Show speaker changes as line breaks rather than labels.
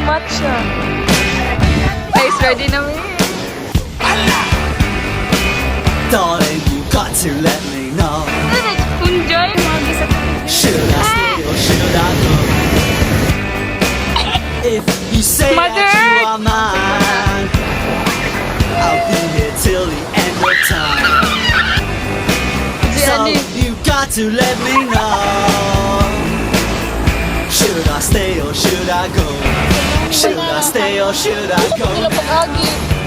matcha. Guys, ready na mo.
Darling, you got to let me know.
Enjoy mo.
Should I stay or should I go? If you say
Mother!
that you are mine, I'll be here till the end of time. So you got to let me know. Should I stay or should I go? Should I stay or should I go?
Pag-agi.